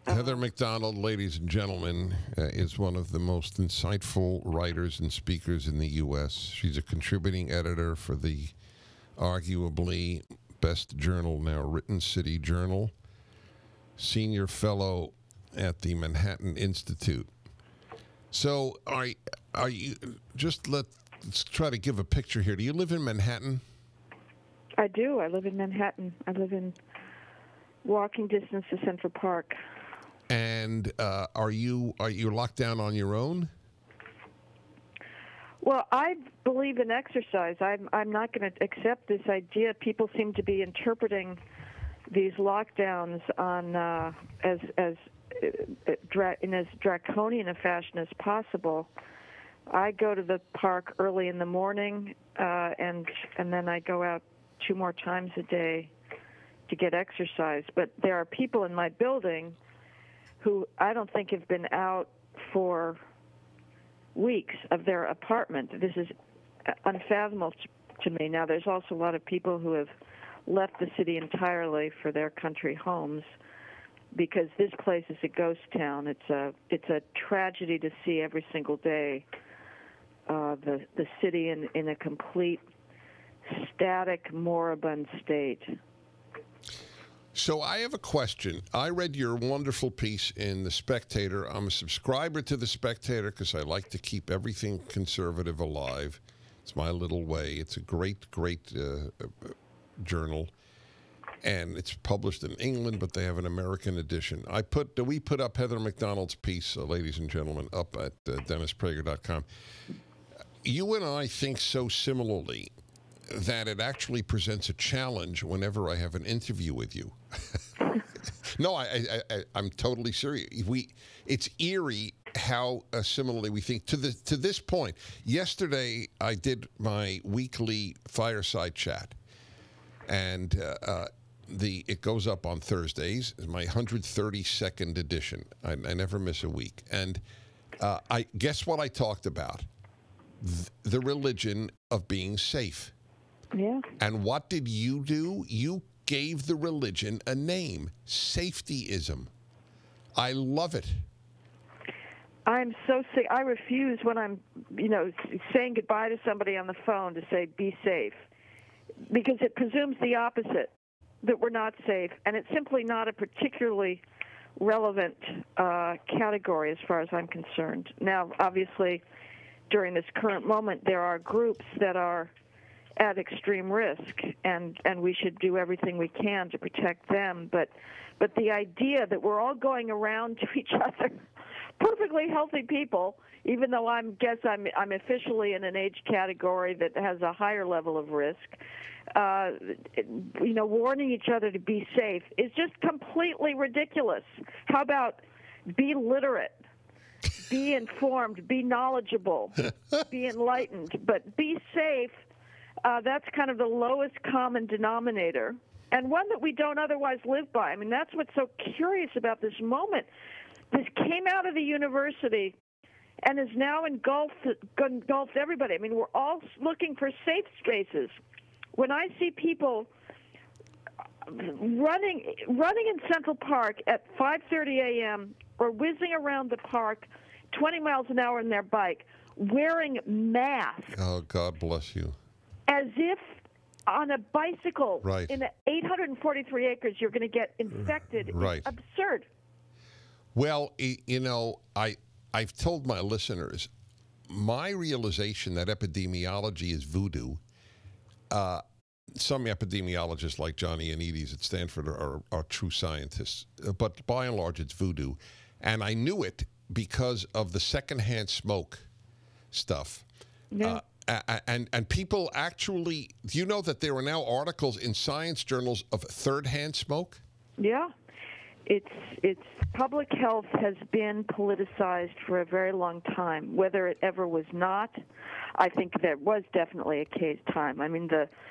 Heather McDonald, ladies and gentlemen, is one of the most insightful writers and speakers in the U.S. She's a contributing editor for the arguably best journal now, Written City Journal, senior fellow at the Manhattan Institute. So, are you let's try to give a picture here. Do you live in Manhattan? I do. I live in Manhattan. I live in walking distance to Central Park. And are you locked down on your own? Well, I believe in exercise. I'm not going to accept this idea. People seem to be interpreting these lockdowns on in as draconian a fashion as possible. I go to the park early in the morning, and then I go out 2 more times a day to get exercise. But there are people in my building who I don't think have been out for weeks of their apartment. This is unfathomable to me. Now, there's also a lot of people who have left the city entirely for their country homes because this place is a ghost town. It's a tragedy to see every single day the city in a complete static, moribund state. So I have a question. I read your wonderful piece in The Spectator. I'm a subscriber to The Spectator because I like to keep everything conservative alive. It's my little way. It's a great journal, and it's published in England, but they have an American edition. We put up Heather McDonald's piece, ladies and gentlemen, up at DennisPrager.com. You and I think so similarly that it actually presents a challenge whenever I have an interview with you. No, I'm totally serious. It's eerie how similarly we think to this point. Yesterday, I did my weekly fireside chat, and it goes up on Thursdays. It's my 132nd edition. I never miss a week. And I guess what I talked about? The religion of being safe. Yeah. And what did you do? You gave the religion a name, safetyism. I love it. I'm so sick. I refuse when I'm, saying goodbye to somebody on the phone to say, be safe, because it presumes the opposite, that we're not safe, and it's simply not a particularly relevant category as far as I'm concerned. Now, obviously, during this current moment, there are groups that are at extreme risk, and we should do everything we can to protect them. But the idea that we're all going around to each other, perfectly healthy people, even though I'm officially in an age category that has a higher level of risk, warning each other to be safe is just completely ridiculous. How about be literate? Be informed, be knowledgeable, be enlightened, but be safe. That's kind of the lowest common denominator, and one that we don't otherwise live by. I mean, that's what's so curious about this moment. This came out of the university and is now engulfed everybody. I mean, we're all looking for safe spaces. When I see people running in Central Park at 5:30 a.m. or whizzing around the park 20 miles an hour on their bike, wearing masks. Oh, God bless you. As if on a bicycle right. in 843 acres you're going to get infected. Right. It's absurd. Well, I've told my listeners, my realization that epidemiology is voodoo. Some epidemiologists like Johnny Anides at Stanford are true scientists, but by and large it's voodoo. And I knew it because of the secondhand smoke stuff. Yeah. And people actually, do you know that there are now articles in science journals of third-hand smoke? Yeah. It's public health has been politicized for a very long time. Whether it ever was not, I think there was definitely a case time. I mean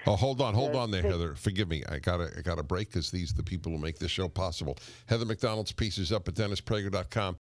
hold on there, Heather. Forgive me. I gotta break because these are the people who make this show possible. Heather McDonald's piece is up at DennisPrager.com.